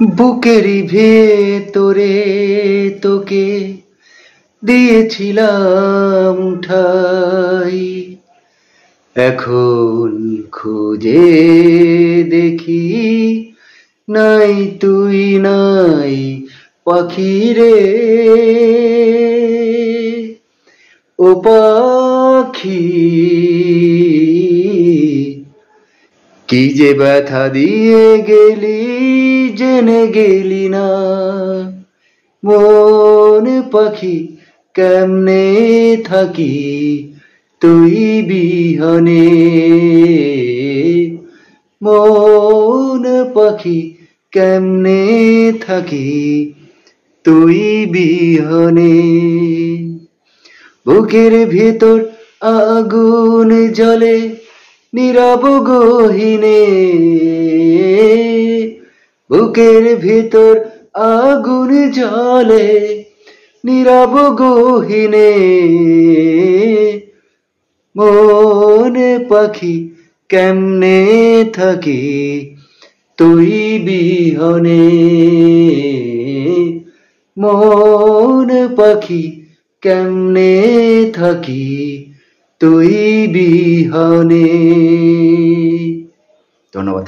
বুকেরই ভেতরে তোকে দিয়েছিলাম ঠাই, এখন খুঁজে দেখি নাই তুই নাই পাখি রে। ও পাখি, কি যে ব্যথা দিয়ে গেলি জেনে গেলি না। মন পাখি কেমনে থাকি তুই বিহনে, মন পাখি কেমনে থাকি তুই বিহনে। বুকের ভেতর আগুন জ্বলে নীরব গহীনে, বুকের ভেতর আগুন জ্বলে নীরব গহীনে। মন পাখি কেমনে থাকি তুই বিহনে, মন পাখি কেমনে থাকি তুই বিহনে। ধন্যবাদ।